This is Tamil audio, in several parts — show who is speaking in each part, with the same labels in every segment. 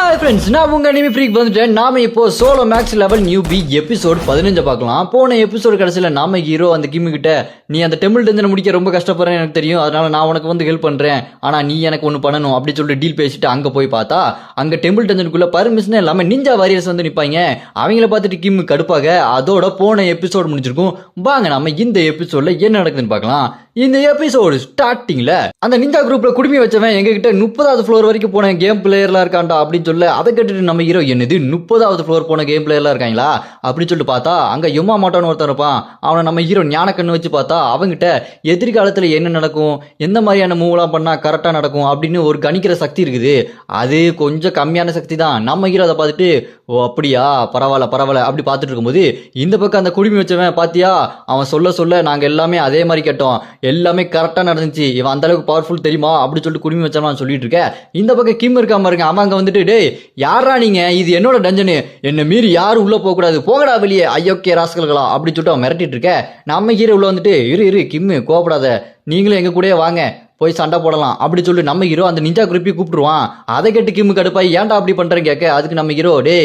Speaker 1: ஹாய் ஃப்ரெண்ட்ஸ், நான் உங்க அனிமி ஃப்ரீக் வந்துட்டேன். நாம இப்போ solo maths level newbie episode 15 பார்க்கலாம். போன எபிசோடு கடைசியில் நாம ஹீரோ அந்த கிம்மு கிட்ட நீ அந்த டெம்பிள் டென்ஷனை முடிக்க ரொம்ப கஷ்டப்படுறேன்னு எனக்கு தெரியும், அதனால நான் உனக்கு வந்து ஹெல்ப் பண்றேன், ஆனா நீ எனக்கு ஒன்று பண்ணணும் அப்படி சொல்லிட்டு டீல் பேசிட்டு அங்க போய் பார்த்தா அங்க டெம்பிள் டென்ஷனுக்குள்ள பர்மிஷன் இல்லாம நிஞ்சா வாரியர்ஸ் வந்து நிப்பாங்க. அவங்கள பார்த்துட்டு கிம்மு கடுப்பாக. அதோட போன எபிசோடு முடிஞ்சிருக்கும். வாங்க நாம இந்த எபிசோட்ல என்ன நடக்குதுன்னு பார்க்கலாம். இந்த எபிசோடு ஸ்டார்டிங்ல அந்த நிஞ்சா குரூப்ல குடுமி வச்சவன் எங்க கிட்ட 30வது ஃப்ளோர் வரைக்கும் போன கேம் பிளேயர்லாம் இருக்காண்டா அப்படின்னு சொல்ல, அதை கேட்டுட்டு நம்ம ஹீரோ என்னது 30வது ஃப்ளோர் போன கேம் பிளேயர்லாம் இருக்காங்களா அப்படின்னு சொல்லிட்டு பார்த்தா அங்க யுமா மாட்டான்னு ஒருத்தர் இருப்பான். அவனை நம்ம ஹீரோ ஞான கண்ணு வச்சு பார்த்தா அவங்கிட்ட எதிர்காலத்துல என்ன நடக்கும், எந்த மாதிரியான மூவ்லாம் பண்ணா கரெக்டா நடக்கும் அப்படின்னு ஒரு கணிக்கிற சக்தி இருக்குது. அது கொஞ்சம் கம்மியான சக்தி தான். நம்ம ஹீரோ அதை பார்த்துட்டு ஓ அப்படியா பரவாயில்ல அப்படி பார்த்துட்டு இருக்கும்போது இந்த பக்கம் அந்த குடுமி வச்சவன் பாத்தியா அவன் சொல்ல சொல்ல நாங்க எல்லாமே அதே மாதிரி கேட்டோம், எல்லாமே கரெக்டா நடந்துச்சு, இவன் அந்த அளவுக்கு பவர்ஃபுல் தெரியுமா அப்படின்னு சொல்லிட்டு குடுமி வச்சவன் சொல்லிட்டு இருக்க. இந்த பக்கம் கிம் இருக்காம பாருங்க, அவன் அங்க வந்துட்டு டேய் யாரா நீங்க, இது என்னோட டஞ்சனு, என்ன மீறி யாரும் உள்ள போக கூடாது, போகடா வெளியே ஐயோக்கே ராஸ்கல்களா அப்படின்னு சொல்லிட்டு அவன் மிரட்டிட்டு இருக்க. நம்ம ஹீரோ உள்ள வந்துட்டு இரு கிம்மு கோவப்படாத, நீங்களும் எங்க கூடயே வாங்க போய் சண்டை போடலாம் அப்படி சொல்லி நம்ம ஹீரோ அந்த நிஞ்சா குரூப்பி கூப்பிட்டுருவான். அதை கேட்டு கிம்மு கடுப்பாய் ஏன்டா அப்படி பண்றேன்னு கேட்க, அதுக்கு நம்ம ஹீரோ டே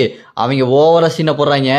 Speaker 1: அவங்க ஓவரா சீனை போடுறாங்க,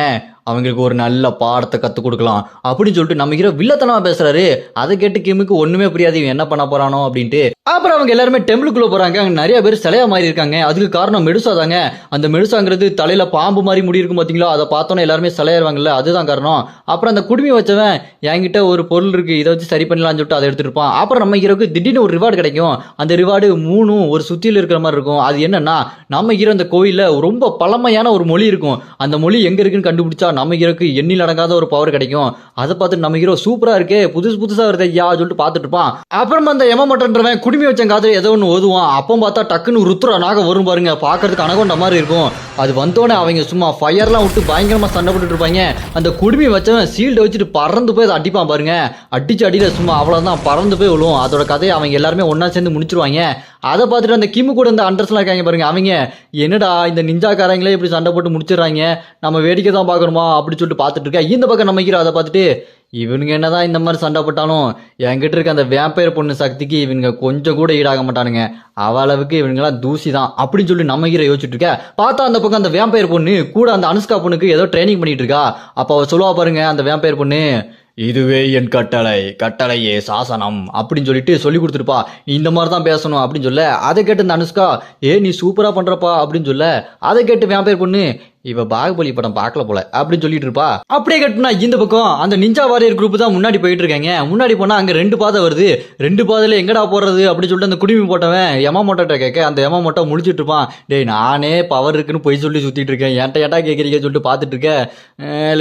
Speaker 1: அவங்களுக்கு ஒரு நல்ல பாடத்தை கற்றுக் கொடுக்கலாம் அப்படின்னு சொல்லிட்டு நம்ம ஹீரோ வில்லத்தனமா பேசுறாரு. அதை கேட்டு கிம்முக்கு ஒண்ணுமே புரியாது இவன் என்ன பண்ண போறானோ அப்படின்ட்டு. அப்புறம் அவங்க எல்லாருமே டெம்பிளுக்குள்ள போறாங்க. அங்க நிறைய பேர் சிலையா மாதிரி இருக்காங்க. அதுக்கு காரணம் மெடுசா தாங்க. அந்த மெடுசாங்கிறது தலையில பாம்பு மாதிரி முடி இருக்கும் பாத்தீங்களா, அதை பார்த்தோன்னே எல்லாருமே சிலையாருவாங்கல்ல, அதுதான் காரணம். அப்புறம் அந்த குடுமி வச்சவன் என்கிட்ட ஒரு பொருள் இருக்கு இதை வச்சு சரி பண்ணலாம்னு சொல்லிட்டு அதை எடுத்துட்டு இருப்பான். அப்புறம் நம்ம ஹீரோக்கு திடீர்னு ஒரு ரிவார்டு கிடைக்கும். அந்த ரிவார்டு 3 ஒரு சுத்தியில் இருக்கிற மாதிரி இருக்கும். அது என்னன்னா நம்ம ஹீரோ அந்த கோயில்ல ரொம்ப பழமையான ஒரு மொழி இருக்கும். அந்த மொழி எங்க இருக்குன்னு கண்டுபிடிச்சா நம்ம ஹீரோக்கு எண்ணில் அடங்காத ஒரு பவர் கிடைக்கும். அதை பார்த்துட்டு நம்ம ஹீரோ சூப்பரா இருக்கே புதுசா வருது ஐயா சொல்லிட்டு பார்த்துட்டு இருப்பான். அப்புறம் அந்த எமமட்டன்றவன் குடுமி வச்ச காதல ஏதோ ஒன்று ஓதுவான். அப்போ பார்த்தா டக்குன்னு ருத்ரா நாக வரும் பாருங்க, பார்க்கறதுக்கு அனகொண்ட மாதிரி இருக்கும். அது வந்தோடனே அவங்க சும்மா ஃபயர்லாம் விட்டு பயங்கரமா சண்டை போட்டுட்டு இருப்பாங்க. அந்த குடுமி வச்சவன் சீல்டை வச்சுட்டு பறந்து போய் அதை அடிப்பான் பாருங்க. அடிச்சு அடியில சும்மா அவ்வளவுதான் பறந்து போய் விழுவும். அதோட கதையை அவங்க எல்லாருமே ஒன்னா சேர்ந்து முடிச்சிருவாங்க. அதை பார்த்துட்டு அந்த கிம்மு கூட இந்த அண்டர்ஸ்லாம் இருக்காங்க பாருங்க, அவங்க என்னடா இந்த நிஞ்சாக்காரங்களே இப்படி சண்டை போட்டு முடிச்சிடறாங்க, நம்ம வேடிக்கை தான் பார்க்கணுமா அப்படி சொல்லிட்டு பார்த்துட்டு இருக்கேன். இந்த பக்கம் நம்ம ஹீரோ அதை பார்த்துட்டு இவனுங்க என்னதான் இந்த மாதிரி சண்டை போட்டாலும் என்கிட்ட இருக்க அந்த வேம்பயர் பொண்ணு சக்திக்கு இவனுங்க கொஞ்சம் கூட ஈடாக மாட்டானுங்க, அவளவுக்கு இவனுங்களாம் தூசி தான் அப்படின்னு சொல்லி நம்ம ஹீரோ யோசிச்சுட்டு இருக்க. பார்த்தா அந்த பக்கம் அந்த வேம்பயர் பொண்ணு கூட அந்த அனுஷ்கா பொண்ணுக்கு ஏதோ ட்ரைனிங் பண்ணிட்டு இருக்கா. அப்போ அவ சொல்லுவா பாருங்க அந்த வேம்பயர் பொண்ணு, இதுவே என் கட்டளையே சாசனம் அப்படின்னு சொல்லிட்டு சொல்லி கொடுத்துருப்பா, இந்த மாதிரி தான் பேசணும் அப்படின்னு சொல்ல. அதை கேட்டு இந்த அனுஷ்கா நீ சூப்பரா பண்றப்பா அப்படின்னு சொல்ல. அதை கேட்டு வேம்பயர் பொண்ணு இவ பாகுபலி படம் பார்க்கல போல அப்படின்னு சொல்லிட்டு இருப்பா. அப்படியே கட்டுனா இந்த பக்கம் அந்த நிஞ்சா வாரியர் குரூப் தான் முன்னாடி போயிட்டு இருக்காங்க. முன்னாடி போனா அங்க 2 பாதை வருது. 2 பாதையில எங்கடா போறது அப்படின்னு சொல்லிட்டு அந்த குடுமி போட்டவன் எமமோட்டை கேட்க, அந்த எமமோட்டை முடிச்சிட்டு இருப்பான். டேய் நானே பவர் இருக்குன்னு போய் சொல்லி சுத்திட்டு இருக்கேன், ஏன்டா கேட்கறீங்கன்னு சொல்லிட்டு பார்த்துட்டு இருக்கேன்.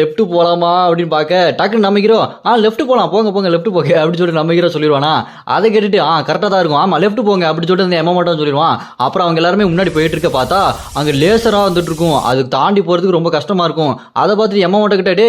Speaker 1: லெஃப்ட் போலாமா அப்படின்னு பார்க்க டக்குன்னு நம்ம ஹீரோ லெஃப்ட் போலாம் போங்க லெஃப்ட் போங்க அப்படின்னு சொல்லிட்டு நம்ம ஹீரோ சொல்லிடுவானா. அதை கேட்டுட்டு கரெக்டா தான் இருக்கும், ஆமா லெஃப்ட் போங்க அப்படின்னு சொல்லிட்டு அந்த எமமோட்டை சொல்லிடுவான். அப்புறம் அவங்க எல்லாருமே முன்னாடி போயிட்டு இருக்க பார்த்தா அங்க லேசரா வந்துட்டு இருக்கும். அதுக்கு தாண்டி போறதுக்கு ரொம்ப கஷ்டமா இருக்கும். அதை பார்த்துட்டு எமமோட்டோ கிட்ட டே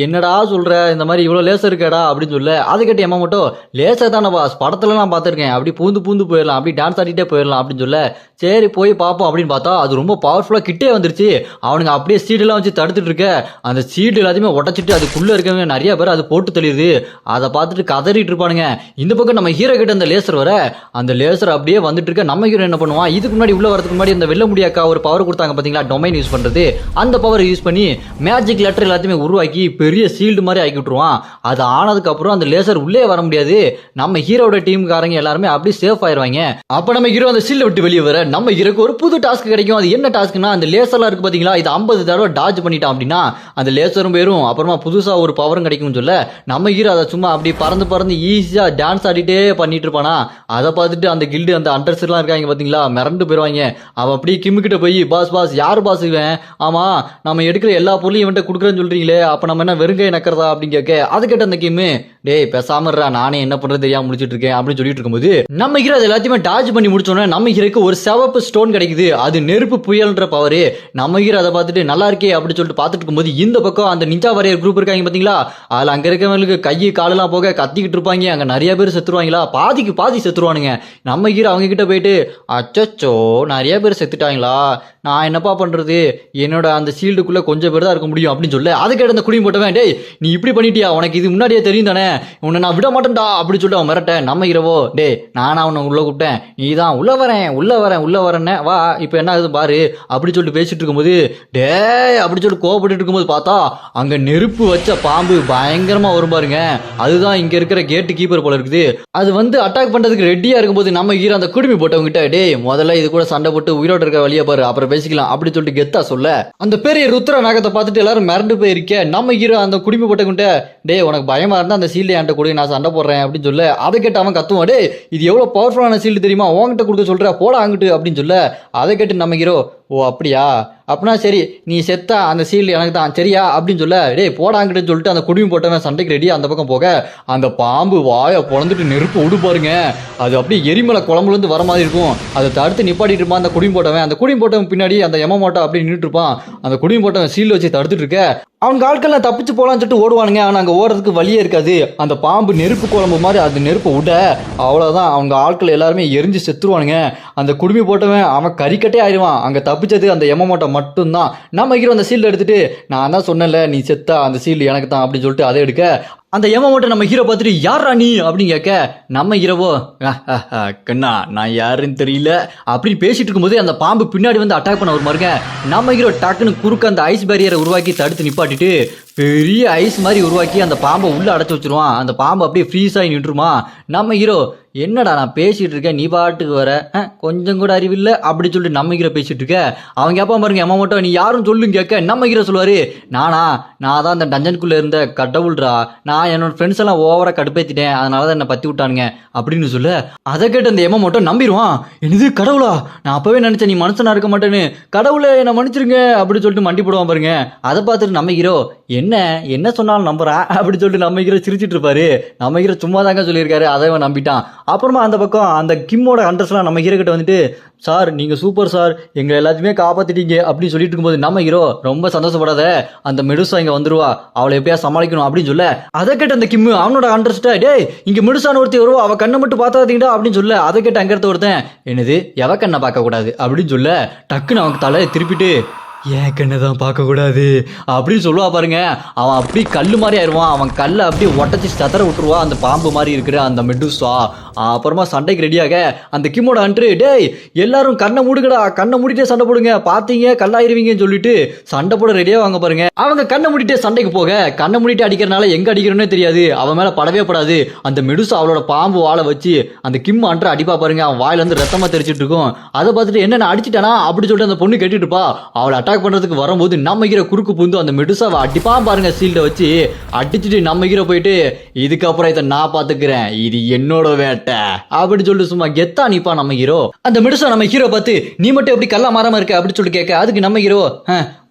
Speaker 1: என்னடா சொல்ற, இந்த மாதிரி இவ்வளவு லேசர் இருக்கடா அப்படின்னு சொல்ல. அதை கேட்டு எமமோட்டோ லேசர் தானே பாஸ், படத்துல நான் பார்த்திருக்கேன், அப்படி பூந்து போயிடலாம், அப்படி டான்ஸ் ஆடிட்டே போயிடலாம் அப்படின்னு சொல்ல. சரி போய் பார்ப்போம் அப்படின்னு பார்த்தா அது ரொம்ப பவர்ஃபுல்லா கிட்டே வந்துருச்சு. அவனுங்க அப்படியே சீடெல்லாம் வச்சு தடுத்துட்டு இருக்க. அந்த சீடு எல்லாத்தையுமே உடச்சிட்டு அதுக்குள்ள இருக்கவங்க நிறைய பேர் அது போட்டு தெளியுது. அதை பார்த்துட்டு கதறிட்டு இருப்பானுங்க. இந்த பக்கம் நம்ம ஹீரோ கிட்ட அந்த லேசர் வர, அந்த லேசர் அப்படியே வந்துட்டு இருக்க. நம்ம ஹீரோ என்ன பண்ணுவான், இதுக்கு முன்னாடி உள்ள வரதுக்கு முன்னாடி அந்த வெள்ள முடியாக்கா ஒரு பவர் கொடுத்தாங்க பாத்தீங்களா, டொமைன் யூஸ் பண்றது, அந்த பவர் யூஸ் பண்ணி மேஜிக் லெட்டர் எல்லாத்தையுமே உருவாக்கி பெரிய சீல்டு மாதிரி ஆக்கி விட்டுருவான். அது ஆனதுக்கு அப்புறம் அந்த லேசர் உள்ளே வர முடியாது. நம்ம ஹீரோட டீமுக்காரங்க எல்லாருமே அப்படியே சேஃப் ஆயிருவாங்க. அப்ப நம்ம ஹீரோ அந்த சீல்டை விட்டு வெளியே வர நம்ம ஹீரோக்கு ஒரு புது டாஸ்க் கிடைக்கும். அது என்ன டாஸ்க்னா, அந்த லேசர்லாம் இருக்கு பாத்தீங்களா, இது 50 தடவை டாஜ் பண்ணிட்டான் அப்படின்னா அந்த லேசரும் போயிரும், அப்புறமா புதுசா ஒரு பவரும் கிடைக்கும்னு சொல்ல. நம்ம ஹீரோ அதை சும்மா அப்படி பறந்து ஈஸியா டான்ஸ் ஆடிட்டே பண்ணிட்டு இருப்பானா. அதை பார்த்துட்டு அந்த கில்டு அந்த அண்டர்ஸ் எல்லாம் இருக்காங்க பாத்தீங்களா, மிரண்டு போயிருவாங்க. அவன் அப்படியே கிம்மு கிட்ட போய் பாஸ் யாரு பாஸ் இவன், ஆமா நம்ம எடுக்கிற எல்லா பொருளையும் இவன்ட்ட கொடுக்குறேன்னு சொல்றீங்களே, அப்ப நம்ம என்ன வெறுங்கை நக்கிறதா அப்படின்னு கேட்க. அது கேட்ட அந்த கிம்மு டேய் பேசாமறா, நானே என்ன பண்றது தெரியாம முடிச்சிட்டு இருக்கேன் அப்படின்னு சொல்லிட்டு இருக்கும்போது நம்ம ஹீரோ எல்லாத்தையுமே டாஜ் பண்ணி முடிச்சோன்னா நம்ம ஹீரோக்கு ஒரு சிவப்பு ஸ்டோன் கிடைக்குது. அது நெருப்பு புயல்ன்ற பவரு. நம்ம ஹீரோ அதை பார்த்துட்டு நல்லா இருக்கே அப்படின்னு சொல்லிட்டு பார்த்துட்டு இருக்கும்போது இந்த பக்கம் அந்த நிஞ்சா வாரியர் குரூப் இருக்காங்க பாத்தீங்களா, அதுல அங்க இருக்கவங்களுக்கு கையை காலெல்லாம் போக கத்திக்கிட்டு இருப்பாங்க. அங்க நிறைய பேர் செத்துருவாங்களா, பாதிக்கு பாதி செத்துருவானுங்க. நம்ம ஹீரோ அவங்க கிட்ட போயிட்டு அச்சச்சோ நிறைய பேர் செத்துட்டாங்களா, நான் என்னப்பா பண்றது, என்னோட அந்த சீல்டுக்குள்ள கொஞ்சம் பேர் தான் இருக்க முடியும் அப்படின்னு சொல்ல. அதை கேட்ட அந்த குடியும் போட்டவன் டேய் நீ இப்படி பண்ணிட்டியா, உனக்கு இது முன்னாடியே தெரியும் தானே, உன்னை நான் விட மாட்டேன்டா அப்படின்னு சொல்லிட்டு அவன் மிரட்ட நம்ம ஹீரோவோ டே நானா உன்னை உள்ள கூப்பிட்டேன் நீ தான் உள்ள வரேன்னு வா இப்போ என்ன ஆகுது பாரு அப்படி சொல்லிட்டு பேசிட்டு இருக்கும்போது டே அப்படி சொல்லிட்டு கோவப்பட்டு இருக்கும்போது பார்த்தா அங்க நெருப்பு வச்ச பாம்பு பயங்கரமா வரும் பாருங்க. அதுதான் இங்க இருக்கிற கேட்டு கீப்பர் போல இருக்குது. அது வந்து அட்டாக் பண்றதுக்கு ரெடியா இருக்கும்போது நம்ம ஹீரோ அந்த குடுமி போட்டவங்க கிட்ட டே முதல்ல இது கூட சண்டை போட்டு உயிரோட இருக்க வழியா பாரு அப்புறம் பேசிக்கலாம் அப்படி சொல்லிட்டு கெத்தா சொல்ல அந்த பெரிய ருத்ர நாகத்தை பார்த்துட்டு எல்லாரும் மிரண்டு போயிருக்க நம்ம ஹீரோ அந்த குடுமி போட்டவங்கிட்ட டே உனக்கு பயமா இருந்தா அந்த சீல்டு என்கிட்ட கூட நான் சண்டை போடுறேன் அப்படின்னு சொல்ல அதை கேட்டு அவன் கத்துவான் டே இது எவ்வளவு பவர்ஃபுல்லான சீல்டு தெரியுமா உன்கிட்ட கொடுக்க சொல்ற போட அங்கிட்டு அப்படின்னு சொல்ல அதை கேட்டு நம்ம ஹீரோ ஓ அப்படியா அப்படின்னா சரி நீ செத்தா அந்த சீல்டு எனக்கு தான் சரியா அப்படின்னு சொல்ல டே போடாங்கிட்டு சொல்லிட்டு அந்த குடுமி போட்டவன் சண்டைக்கு ரெடியா அந்த பக்கம் போக அந்த பாம்பு வாயை பொழந்துட்டு நெருப்பு விடு பாருங்க. அது அப்படியே எரிமலை குழம்புல இருந்து வர மாதிரி இருக்கும். அதை தடுத்து நிப்பாட்டிட்டு இருப்பான் அந்த குடுமி போட்டவன். அந்த குடுமி போட்டவன் பின்னாடி அந்த எமமோட்டா அப்படி நின்றுட்டு இருப்பான். அந்த குடுமி போட்டவன் சீல்டு வச்சு தடுத்துட்டு இருக்க அவங்க ஆட்கள்லாம் தப்பிச்சு போலான்னு சொல்லிட்டு ஓடுவானுங்க. ஆனால் அங்கே ஓடுறதுக்கு வழியே இருக்காது. அந்த பாம்பு நெருப்பு குழம்பு மாதிரி அது நெருப்பை விட அவ்வளோதான் அவங்க ஆட்கள் எல்லாருமே எரிஞ்சு செத்துருவானுங்க. அந்த குடுமி போட்டவன் அவன் கறிக்கட்டே ஆயிடுவான். அங்கே தப்பிச்சது அந்த எமமோட்டை மட்டும்தான். நம்ம ஹீரோ அந்த சீல்டு எடுத்துட்டு நான் தான் சொன்னேன்ல நீ செத்தா அந்த சீல்டு எனக்கு தான் அப்படின்னு சொல்லிட்டு அதை எடுக்க அந்த எமமோட்டை நம்ம ஹீரோ பார்த்துட்டு யாரா நீ அப்படின்னு கேட்க நம்ம ஹீரோவோ கண்ணா நான் யாருன்னு தெரியல அப்படின்னு பேசிட்டு இருக்கும்போது அந்த பாம்பு பின்னாடி வந்து அட்டாக் பண்ண ஒரு மாதிரிங்க. நம்ம ஹீரோ டக்குன்னு குறுக்க அந்த ஐஸ் பேரியரை உருவாக்கி தடுத்து நிப்பாட்டிட்டு பெரிய ஐஸ் மாதிரி உருவாக்கி அந்த பாம்பை உள்ள அடைச்சு வச்சிருவான். அந்த பாம்பு அப்படியே ஃப்ரீஸ் ஆகி நின்றுமா. நம்ம ஹீரோ என்னடா நான் பேசிட்டு இருக்கேன் நீ பாட்டுக்கு வர கொஞ்சம் கூட அறிவில்லை அப்படி சொல்லிட்டு நம்ம ஹீரோ பேசிட்டு இருக்க அவங்க கேப்பா பாருங்க அம்மா மட்டும் நீ யாரும் சொல்லுங்க கேட்க நம்ம ஹீரோ சொல்லுவாரு நான் தான் அந்த டஞ்சனுக்குள்ள இருந்த கடவுள்ரா நான் என்னோட ஃப்ரெண்ட்ஸ் எல்லாம் ஓவரா கடுப்பேத்திட்டேன் அதனால தான் என்னை பத்தி விட்டானுங்க அப்படின்னு சொல்ல அதை கேட்டு அந்த எம்மா மட்டும் நம்பிடுவான். என்னது கடவுளா நான் அப்பவே நினைச்சேன் நீ மனுஷனா இருக்க மாட்டேன்னு கடவுளை என்னை மன்னிச்சிருங்க அப்படின்னு சொல்லிட்டு மண்டி போடுவான் பாருங்க. அதை பார்த்துட்டு நம்ம ஹீரோ என்ன சொன்னாலும் நம்புறா அப்படி சொல்லிட்டு நம்ம ஹீரோ சிரிச்சிட்டு இருப்பாரு. நம்ம ஹீரோ சும்மா தாங்க சொல்லியிருக்காரு அதை அவன் நம்பிட்டான். அப்புறமா அந்த பக்கம் அந்த கிம்மோட ஹண்டர்ஸ்லாம் நம்ம ஹீரோ கிட்ட வந்துட்டு சார் நீங்க சூப்பர் சார் எங்களை எல்லாத்தையுமே காப்பாத்திட்டீங்க அப்படின்னு சொல்லிட்டு இருக்கும்போது நம்ம ஹீரோ ரொம்ப சந்தோஷப்படாத அந்த மெடுசா இங்க வந்துருவா அவளை எப்படியா சமாளிக்கணும் அப்படின்னு சொல்ல அதை கேட்ட அந்த கிம்மு அவனோட ஹண்டர்ஸ்ட டே இங்க மெடுசான ஒருத்தி வருவா அவ கண்ணை மட்டும் பார்த்தாதீங்கடா அப்படின்னு சொல்ல அதை கேட்ட அங்க இருந்த ஒருத்தன் என்னது எவ கண்ணை பார்க்க கூடாது அப்படின்னு சொல்ல டக்குன்னு அவனுக்கு தலையை திருப்பிட்டு ஏன் கண்ணை தான் பார்க்கக்கூடாது அப்படின்னு சொல்லுவா பாருங்க. அவன் அப்படி கல் மாதிரி ஆயிடுவான். அவன் கல்லை அப்படியே ஒட்டச்சி சதற விட்டுருவா அந்த பாம்பு மாதிரி இருக்கிற அந்த மெடுசா. அப்புறமா சண்டைக்கு ரெடியாக அந்த கிம்மோட அன்று டேய் எல்லாரும் கண்ணை மூடுங்கடா கண்ணை மூடிட்டே சண்டை போடுங்க பார்த்தீங்க கல்லாயிருவீங்கன்னு சொல்லிட்டு சண்டை போட ரெடியாக வாங்க பாருங்க. அவங்க கண்ணை மூடிட்டே சண்டைக்கு போக கண்ணை மூடிட்டு அடிக்கிறனால எங்க அடிக்கிறோன்னே தெரியாது. அவன் மேல படவே படாது. அந்த மெடுசா அவளோட பாம்பு வாழை வச்சு அந்த கிம் அன்று அடிப்பா பாருங்க. அவன் வாயில இருந்து ரத்தமா தெரிச்சிட்டு இருக்கும். அதை பார்த்துட்டு என்ன நான் அடிச்சிட்டானா அப்படி சொல்லிட்டு அந்த பொண்ணு கேட்டுட்டு இருப்பா. அவளை அட்டாக் பண்றதுக்கு வரும்போது நம்ம ஹீரோ குறுக்கு புந்து அந்த மெடுசாவை அடிப்பா பாருங்க சீல்ட வச்சு அடிச்சுட்டு நம்ம ஹீரோ போயிட்டு இதுக்கப்புறம் இதை நான் பாத்துக்கிறேன் இது என்னோட வேட்டை அப்படின்னு சொல்லிட்டு சும்மா கெத்தா நிப்பா நம்ம ஹீரோ. அந்த மெடுசா நம்ம ஹீரோ பார்த்து நீ மட்டும் எப்படி கல்லா மாறாம இருக்க அப்படின்னு சொல்லிட்டு கேட்க அதுக்கு நம்ம ஹீரோ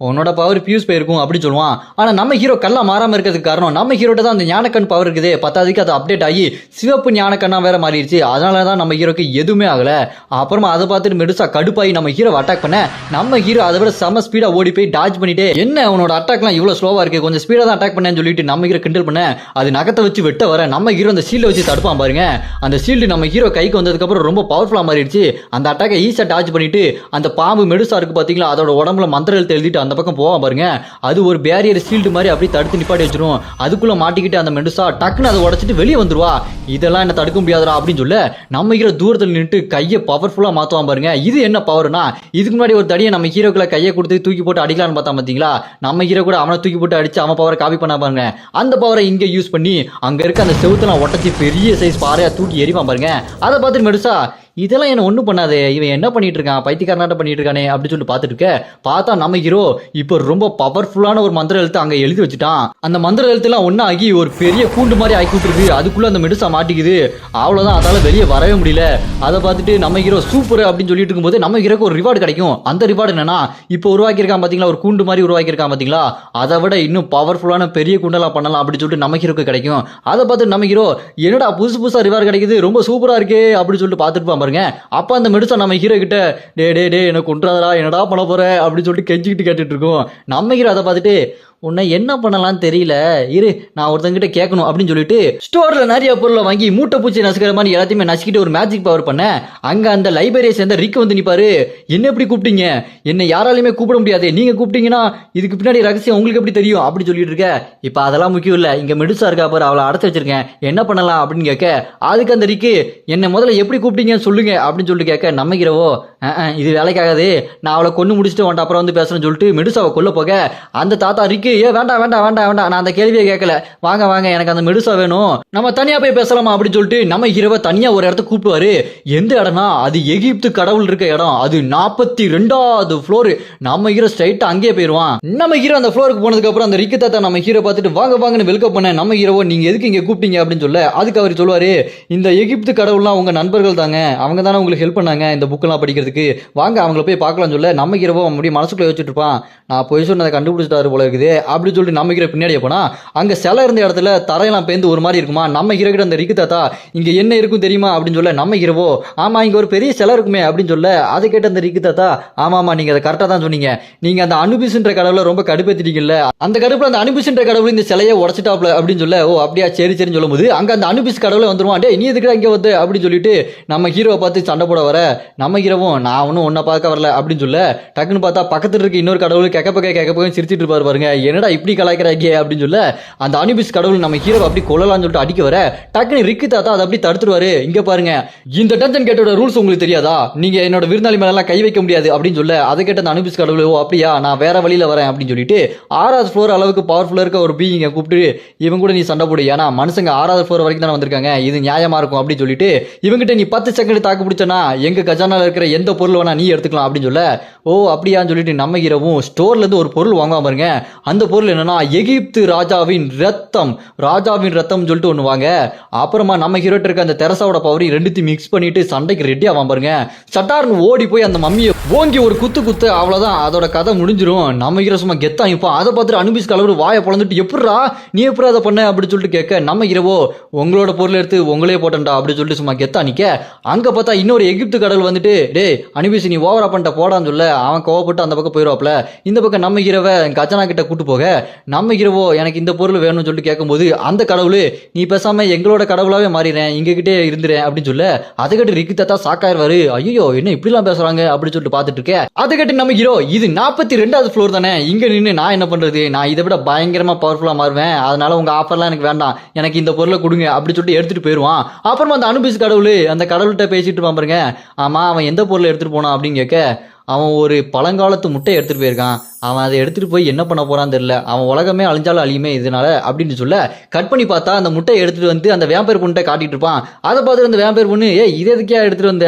Speaker 1: உன்னோட பவர் பியூஸ் போயிருக்கும் அப்படின்னு சொல்லுவான். ஆனா நம்ம ஹீரோ கல்லா மாறாம இருக்கிறதுக்கு காரணம் நம்ம ஹீரோட தான் அந்த ஞானக்கண் பவர் இருக்குது. பத்தாவதுக்கு அது அப்டேட் ஆகி சிவப்பு ஞானக்கண்ணா வேற மாறிடுச்சு. அதனாலதான் நம்ம ஹீரோக்கு எதுவுமே ஆகல. அப்புறமா அதை பார்த்துட்டு மெடுசா கடுப்பாகி நம்ம ஹீரோ அட்டாக் பண்ண நம்ம ஹீரோ அதை விட செம ஸ்பீடா ஓடி போய் டாஜ் பண்ணிட்டே என்ன உன்னோட அட்டாக்லாம் இவ்வளவு ஸ்லோவா இருக்கு கொஞ்சம் ஸ்பீடா தான் அட்டாக் பண்ணேன்னு சொல்லிட்டு நம்ம ஹீரோ கிண்டல் பண்ண அது நகத்தை வச்சு வெட்ட வர நம்ம ஹீரோ அந்த ஷீல்டை வச்சு தடுப்பான் பாருங்க. அந்த ஷீல்டு நம்ம ஹீரோ கைக்கு வந்ததுக்கு அப்புறம் ரொம்ப பவர்ஃபுல்லா மாறிடுச்சு. அந்த அட்டாக்கை ஈஸியா டாஜ் பண்ணிட்டு அந்த பாம்பு மெடுசா இருக்கு பாத்தீங்களா அதோட உடம்புல மந்திர எழுத்து எழுதிட்டு அந்த பக்கம் போவான் பாருங்க. அது ஒரு பேரியர் ஷீல்டு மாதிரி அப்படியே தடுத்து நிப்பாட்டி வச்சிரும். அதுக்குள்ள மாட்டிக்கிட்டு அந்த மெடுசா டக்குன்னு அதை உடைச்சிட்டு வெளியே வந்துருவா. இதெல்லாம் என்ன தடுக்க முடியாதா அப்படின்னு சொல்ல நம்ம ஹீரோ தூரத்தில் நின்று கையை பவர்ஃபுல்லா மாத்துவான் பாருங்க. இது என்ன பவர்னா இதுக்கு முன்னாடி ஒரு தடியை நம்ம ஹீரோக்குள்ள கையை கொடுத்து தூக்கி போட்டு அடிக்கலான்னு பார்த்தா பாத்தீங்களா நம்ம ஹீரோ கூட அவனை தூக்கி போட்டு அடிச்சு அவன் பவரை காப்பி பண்ண பாருங்க. அந்த பவரை இங்க யூஸ் பண்ணி அங்க இருக்க அந்த செவுத்தெல்லாம் ஒட்டச்சி பெரிய சைஸ் பாறையா தூக்கி எரிவான் பாருங்க. அதை பார்த்துட்டு மெடுசா இதெல்லாம் என்ன ஒன்றும் பண்ணாதே இவன் என்ன பண்ணிட்டு இருக்கான் பைத்தியக்காரனாட்ட பண்ணிட்டு இருக்கானே அப்படின்னு சொல்லிட்டு பார்த்துட்டு இருக்க பார்த்தா நம்ம ஹீரோ இப்போ ரொம்ப பவர்ஃபுல்லான ஒரு மந்திர எழுத்து அங்கே எழுதி வச்சுட்டான். அந்த மந்திர எழுத்துலாம் ஒன்னா ஆகி ஒரு பெரிய கூண்டு மாதிரி ஆக்கி விட்டுருக்கு. அதுக்குள்ள அந்த மெடுசா மாட்டிக்குது. அவ்வளோதான் அதால வெளியே வரவே முடியல. அதை பார்த்துட்டு நம்ம ஹீரோ சூப்பர் அப்படின்னு சொல்லிட்டு இருக்கும்போது நம்ம ஹீரோக்கு ஒரு ரிவார்டு கிடைக்கும். அந்த ரிவார்டு என்னன்னா இப்போ உருவாக்கியிருக்கான் பாத்தீங்களா ஒரு கூண்டு மாதிரி உருவாக்கியிருக்கான் பாத்தீங்களா அதை விட இன்னும் பவர்ஃபுல்லான பெரிய கூண்டெல்லாம் பண்ணலாம் அப்படின்னு சொல்லிட்டு நம்ம ஹீரோக்கு கிடைக்கும். அதை பார்த்துட்டு நம்ம ஹீரோ என்னடா புதுசா ரிவார்டு கிடைக்குது ரொம்ப சூப்பரா இருக்கே அப்படின்னு சொல்லிட்டு பார்த்துட்டு இருக்கான் பாருங்க. அப்ப அந்த மெடுசா நம்ம ஹீரோ கிட்ட டே டே டே என்ன கொன்றாதடா, என்னடா பண்ண போற அப்படின்னு சொல்லிட்டு கெஞ்சிக்கிட்டு கேட்டுட்டு இருக்கோம். நம்ம ஹீரோ அதை பார்த்துட்டு உன்னை என்ன பண்ணலாம்னு தெரியல, இரு நான் ஒருத்தங்கிட்ட கேட்கணும் அப்படின்னு சொல்லிட்டு ஸ்டோர்ல நிறைய பொருளை வாங்கி மூட்டை பூச்சி நசுக்கிற மாதிரி எல்லாத்தையுமே நசுக்கிட்டு ஒரு மேஜிக் பவர் பண்ண அங்க அந்த லைப்ரரியை சேர்ந்த ரிக் வந்து நிப்பாரு. என்ன எப்படி கூப்பிட்டீங்க, என்ன யாராலையுமே கூப்பிட முடியாது, நீங்க கூப்பிட்டீங்கன்னா இதுக்கு பின்னாடி ரகசியம் உங்களுக்கு எப்படி தெரியும் அப்படின்னு சொல்லிட்டு இருக்க. இப்ப அதெல்லாம் முக்கியம் இல்ல, இங்க மெடுசா இருக்கா பாரு, அவளை அடைச்சு வச்சிருக்கேன், என்ன பண்ணலாம் அப்படின்னு கேட்க அதுக்கு அந்த ரிக்கு என்ன முதல்ல எப்படி கூப்பிட்டீங்கன்னு சொல்லுங்க அப்படின்னு சொல்லிட்டு கேட்க நம்பிக்கிறவோ இது வேலைக்காகாது, நான் அவளை கொண்டு முடிச்சுட்டு வந்துட்டு அப்புறம் வந்து பேசுறேன்னு சொல்லிட்டு மெடுசாவை கொல்ல போக அந்த தாத்தா ரிக்கு வேண்டாம் வேண்டாம் வேண்டாம் வேண்டாம், நான் அந்த கேள்வியை கேட்கல, வாங்க வாங்க எனக்கு அந்த மெடுசா வேணும், நம்ம தனியா போய் பேசலாமா அப்படின்னு சொல்லிட்டு நம்ம ஹீரோவை தனியா ஒரு இடத்த கூப்பிடுவாரு. எந்த இடம்னா அது எகிப்து கடவுள் இருக்க இடம், அது 42வது ஃப்ளோர். நம்ம ஹீரோ ஸ்ட்ரைட்டா அங்கேயே போயிருவான். நம்ம ஹீரோ அந்த ஃப்ளோருக்கு போனதுக்கு அப்புறம் அந்த ரிக்கு தாத்தா நம்ம ஹீரோ பார்த்துட்டு வாங்க வாங்கன்னு வெல்கம் பண்ண நம்ம ஹீரோவை நீங்க எதுக்கு இங்க கூப்பிட்டீங்க அப்படின்னு சொல்ல அதுக்கு அவர் சொல்லுவாரு, இந்த எகிப்து கடவுள்லாம் உங்க நண்பர்கள் தாங்க, அவங்க தானே உங்களுக்கு ஹெல்ப் பண்ணாங்க இந்த புக்கெல்லாம் படிக்கிறதுக்கு, வாங்க அவங்கள போய் பார்க்கலாம்னு சொல்ல நம்ம ஹீரோவை அப்படியே மனசுக்குள்ள வச்சுட்டு இருப்பான். நான் போய் சொன்னதை கண்டுபிடிச்சிட்டாரு போல இருக்குது அப்படின்னு சொல்லிட்டு நம்ம ஹீரோ பின்னாடியே போனா அங்க சிலை இருந்த இடத்துல தரையெல்லாம் பேந்து ஒரு மாதிரி இருக்குமா. நம்ம ஹீரோ கிட்ட அந்த ரிக்கு தாத்தா இங்க என்ன இருக்கும் தெரியுமா அப்படின்னு சொல்ல நம்ம ஹீரோவோ ஆமா இங்க ஒரு பெரிய சிலை இருக்குமே அப்படின்னு சொல்ல அதை கேட்ட அந்த ரிக்கு தாத்தா ஆமாமா நீங்க அதை கரெக்டா தான் சொன்னீங்க, நீங்க அந்த அனுபிஸ்ன்ற கடவுளை ரொம்ப கடுப்பேத்திட்டீங்கல்ல, அந்த கடுப்புல அந்த அனுபிஸ்ன்ற கடவுள் இந்த சிலையை உடச்சிட்டாப்ல அப்படின்னு சொல்ல ஓ அப்படியா சரி சரின்னு சொல்லும் போது அங்க அந்த அனுபிஸ் கடவுளை வந்துருவான். டே நீ எதுக்கு இங்க வந்து அப்படின்னு சொல்லிட்டு நம்ம ஹீரோவை பார்த்து சண்டை போட வர நம்ம ஹீரோவும் நான் ஒன்னும் ஒன்ன பார்க்க வரல அப்படின்னு சொல்ல டக்குன்னு பார்த்தா பக்கத்துல இருக்க இன்னொரு கடவுள் கேட்க சிரிச்சிட்டு இருப்பாரு பாருங்க, என்னடா இப்படி கலாய்க்கிறாங்க அப்படின்னு சொல்ல அந்த அனுபிஸ் கடவுள் நம்ம ஹீரோ அப்படி கொல்லலாம்னு சொல்லிட்டு அடிக்க வர டக்குன்னு ரிக்கு தாத்தா அதை அப்படி தடுத்துருவாரு. இங்க பாருங்க இந்த டஞ்சன் கேட்டோட ரூல்ஸ் உங்களுக்கு தெரியாதா, நீங்க என்னோட விருந்தாளி மேல எல்லாம் கை வைக்க முடியாது அப்படின்னு சொல்ல அதை கேட்ட அந்த அனுபிஸ் கடவுள் ஓ அப்படியா நான் வேற வழியில வரேன் அப்படின்னு சொல்லிட்டு 6வது ஃப்ளோர் அளவுக்கு பவர்ஃபுல்லா இருக்க ஒரு பீயிங்க கூப்பிட்டு இவங்க கூட நீ சண்டை போடு, ஏன்னா மனுஷங்க 6வது ஃப்ளோர் வரைக்கும் தானே வந்திருக்காங்க, இது நியாயமா இருக்கும் அப்படின்னு சொல்லிட்டு இவங்கிட்ட நீ 10 செகண்ட் தாக்கு பிடிச்சனா எங்க கஜானால இருக்கிற எந்த பொருள் வேணா நீ எடுத்துக்கலாம் அப்படின்னு சொல்ல ஓ அப்படியான்னு சொல்லிட்டு நம்ம ஹீரோவும் ஸ்டோர்ல இருந்து ஒரு பொருள் வாங்குவாங்க பாருங்க. அந்த பொருள் என்னன்னா எகிப்து ராஜாவின் ரத்தம் சொல்லிட்டு ஒண்ணு வாங்க. அப்புறமா நம்ம ஹீரோட்ட இருக்க அந்த தெரசாவோட பவர் ரெண்டுத்தையும் மிக்ஸ் பண்ணிட்டு சண்டைக்கு ரெடி ஆவான் பாருங்க. சட்டார்னு ஓடி போய் அந்த மம்மியை ஓங்கி ஒரு குத்து அவ்வளவுதான், அதோட கதை முடிஞ்சிரும். நம்ம ஹீரோ சும்மா கெத்தா இப்போ அதை பார்த்துட்டு அனுபிஸ் கலவர் வாயை பொழந்துட்டு எப்படா நீ எப்படி அதை பண்ண அப்படின்னு சொல்லிட்டு கேட்க நம்ம ஹீரோவோ உங்களோட பொருள் எடுத்து உங்களே போட்டா அப்படின்னு சொல்லிட்டு சும்மா கெத்தா நிக்க அங்க பார்த்தா இன்னொரு எகிப்து கடவுள் வந்துட்டு டே அனுபிஸ் நீ ஓவரா பண்ணிட்ட போடான்னு சொல்ல அவன் கோவப்பட்டு அந்த பக்கம் போயிடுவாப்ல. இந்த பக்கம் நம்ம ஹீரோவை கஜனா கிட்ட கூட்டு போக நம்ம ஹீரோவோ எனக்கு இந்த பொருள் வேணும்னு சொல்லிட்டு கேட்கும்போது அந்த கடவுள் நீ பேசாம எங்களோட கடவுளாவே மாறிறேன் இங்க கிட்டே இருந்துறேன் அப்படின்னு சொல்ல அதை கேட்டு ரிக்கு தாத்தா சாக்காயிருவாரு. ஐயோ என்ன இப்படி எல்லாம் பேசுறாங்க அப்படின்னு சொல்லிட்டு பாத்துட்டு இருக்கேன். அதை கேட்டு நம்ம ஹீரோ இது 42வது ஃப்ளோர் தானே, இங்க நின்று நான் என்ன பண்றது, நான் இதை விட பயங்கரமா பவர்ஃபுல்லா மாறுவேன், அதனால உங்க ஆஃபர்லாம் எனக்கு வேண்டாம், எனக்கு இந்த பொருளை கொடுங்க அப்படின்னு சொல்லிட்டு எடுத்துட்டு போயிருவான். அப்புறமா அந்த அனுபிஸ் கடவுள் அந்த கடவுள்கிட்ட பேசிட்டு இருப்பான் பாருங்க. ஆமா அவன் எந்த பொருளை எடுத்துட்டு போனான் அப்படின்னு கேட்க அவன் ஒரு பழங்காலத்து முட்டை எடுத்துட்டு போயிருக்கான், அவன் அதை எடுத்துட்டு போய் என்ன பண்ண போறான்னு தெரியல, அவன் உலகமே அழிஞ்சாலும் அழியுமே இதனால அப்படின்னு சொல்ல கட் பண்ணி பார்த்தா அந்த முட்டையை எடுத்துட்டு வந்து அந்த வேம்பேர் பொண்ணை காட்டிட்டு இருப்பான். அதை பார்த்துட்டு அந்த வேம்பேர் பொண்ணு இது எதுக்கே எடுத்துட்டு வந்த,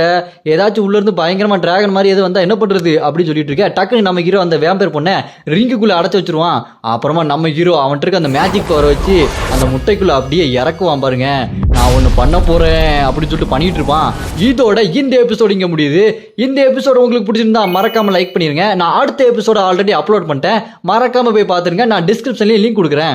Speaker 1: ஏதாச்சும் உள்ள இருந்து பயங்கரமா டிராகன் மாதிரி எது வந்தா என்ன பண்றது அப்படின்னு சொல்லிட்டு இருக்க. டக்குன்னு நம்ம ஹீரோ அந்த வேம்பேர் பொண்ணை ரிங்குக்குள்ள அடைச்சு வச்சிருவான். அப்புறமா நம்ம ஹீரோ அவன்கிட்ட இருக்க அந்த மேஜிக் பவரை வச்சு அந்த முட்டைக்குள்ள அப்படியே இறக்குவான் பாருங்க. நான் ஒண்ணு பண்ண போறேன் அப்படின்னு சொல்லிட்டு பண்ணிட்டு இருப்பான். இதோட இந்த எபிசோடு இங்க முடியுது. இந்த எபிசோடு உங்களுக்கு பிடிச்சிருந்தா மறக்காம லைக் பண்ணிருங்க. நான் அடுத்த எபிசோட ஆல்ரெடி அப்லோட் பண்ணிட்டேன், மறக்காம போய் பாத்துருங்க. நான் டிஸ்கிரிப்ஷன்லயும் லிங்க் கொடுக்குறேன்.